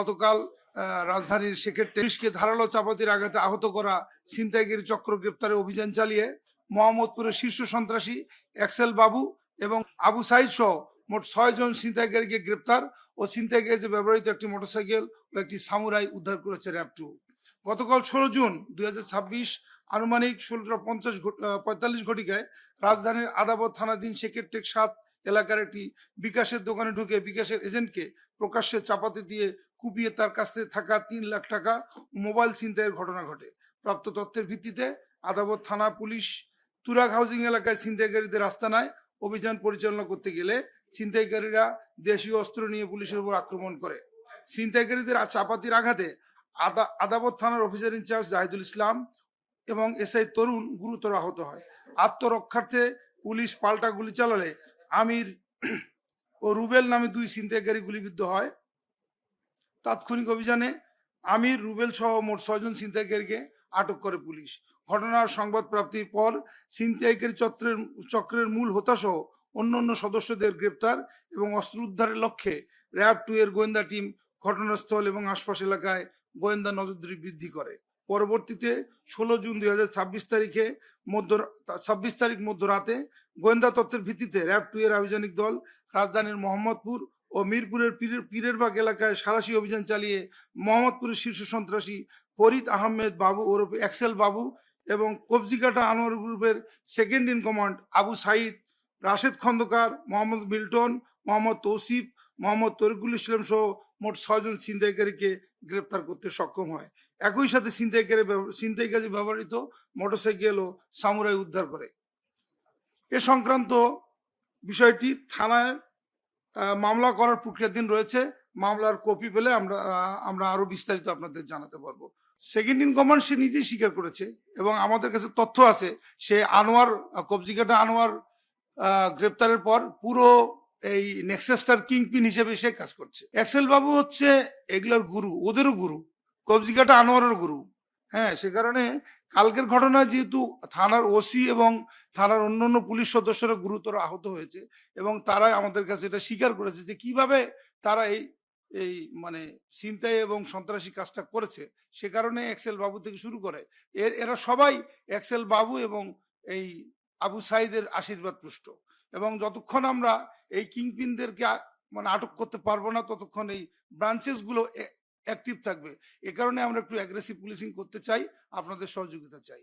গতকাল রাজধানীর সেক্রেটারি পুলিশকে ধারালো চাপাতির আঘাতে আহত করা ছিনতাইকারী চক্র গ্রেপ্তারে অভিযান চালিয়ে মোহাম্মদপুরের শীর্ষ সন্ত্রাসী এক্সেল বাবু এবং আবু সাইদ সহ মোট 6 জন ছিনতাইকারীকে গ্রেপ্তার ও ছিনতাইকারীতে ব্যবহৃত একটি মোটরসাইকেল ও একটি সামুরাই উদ্ধার করেছে র্যাব 2। গতকাল 16 জুন 2026 আনুমানিক 16:45 ঘটিকায় রাজধানীর আদাবর থানাধীন সেক্রেটারি 7 এলাকার একটি বিকাশের দোকানে ঢুকে বিকাশের এজেন্টকে প্রকাশ্যে চাপাতি দিয়ে কুপিয়ে তার কাছে থাকা 3 লাখ টাকা মোবাইল ছিনতাইয়ের ঘটনা ঘটে। প্রাপ্ত তথ্যের ভিত্তিতে আদাবর থানা পুলিশ তুরাগ হাউজিং এলাকায় ছিনতাইকারীদের আস্তানায় অভিযান পরিচালনা করতে গেলে ছিনতাইকারীরা দেশীয় অস্ত্র নিয়ে পুলিশের উপর আক্রমণ করে। ছিনতাইকারীদের চাপাতির আঘাতে আদাবর থানার অফিসার ইনচার্জ জাহিদুল ইসলাম এবং এসআই তরুণ গুরুতর আহত হয়। আত্মরক্ষার্থে পুলিশ পাল্টা গুলি চালালে আমির ও রুবেল নামে 2 ছিনতাইকারী গুলিবিদ্ধ হয়। তাৎক্ষণিক অভিযানে আমির, রুবেল সহ মোট 6 জন ছিনতাইকারীকে আটক করে পুলিশ। ঘটনার সংবাদ প্রাপ্তির পর ছিনতাইকারী চক্রের মূল হোতা সহ অন্যান্য সদস্যদের গ্রেপ্তার এবং অস্ত্র উদ্ধারের লক্ষ্যে র্যাব 2 এর গোয়েন্দা টিম ঘটনাস্থল এবং আশপাশ এলাকায় গোয়েন্দা নজরদারি বৃদ্ধি করে। পরবর্তীতে 16 জুন 2026 তারিখ মধ্যরাতে গোয়েন্দা তথ্যের ভিত্তিতে র্যাব 2 এর আভিযানিক দল রাজধানীর মোহাম্মদপুর ও মিরপুরের পীরেরবাগ এলাকায় সাঁড়াশি অভিযান চালিয়ে মোহাম্মদপুরের শীর্ষ সন্ত্রাসী ফরিদ আহমেদ বাবু ওরফে এক্সেল বাবু এবং কবজিকাটা আনোয়ার গ্রুপের second in command Abu Saeed, Rashed Khandakar, Mohammad Milton, Mohammad Tousif, Mohammad Tariqul Islam সহ মোট 6 জন ছিনতাইকারীকে গ্রেপ্তার করতে সক্ষম হয়। একই সাথে ছিনতাইকারী ব্যবহৃত মোটরসাইকেল ও সামুরাই উদ্ধার করে। এ সংক্রান্ত বিষয়টি থানায় মামলা করার প্রক্রিয়াধীন রয়েছে। মামলার কপি পেলে আমরা আরো বিস্তারিত আপনাদের জানাতে পারবো। সেকেন্ড ইন কমান্ড সে নিজেই স্বীকার করেছে এবং আমাদের কাছে তথ্য আছে সে কবজিকাটা আনোয়ার গ্রেপ্তারের পর পুরো এই নেক্সাসটার কিংপিন হিসেবে সে কাজ করছে। এক্সেল বাবু হচ্ছে এগুলোর গুরু, ওদেরও গুরু, কবজিকাটা আনোয়ারের গুরু। হ্যাঁ, সে কারণে কালকের ঘটনায় যেহেতু থানার ওসি এবং থানার অন্যান্য পুলিশ সদস্যরা গুরুতর আহত হয়েছে এবং তারা আমাদের কাছে এটা স্বীকার করেছে যে কিভাবে তারা এই মানে ছিনতাই এবং সন্ত্রাসী কাজটা করেছে। সে কারণে এক্সেল বাবু থেকে শুরু করে এরা সবাই এক্সেল বাবু এবং এই আবু সাইদের আশীর্বাদ পুষ্ট। এবং যতক্ষণ আমরা এই কিংপিনদেরকে মানে আটক করতে পারবো না ততক্ষণ এই ব্রাঞ্চেস গুলো অ্যাক্টিভ থাকবে। এ কারণে আমরা একটু অ্যাগ্রেসিভ পুলিশিং করতে চাই, আপনাদের সহযোগিতা চাই।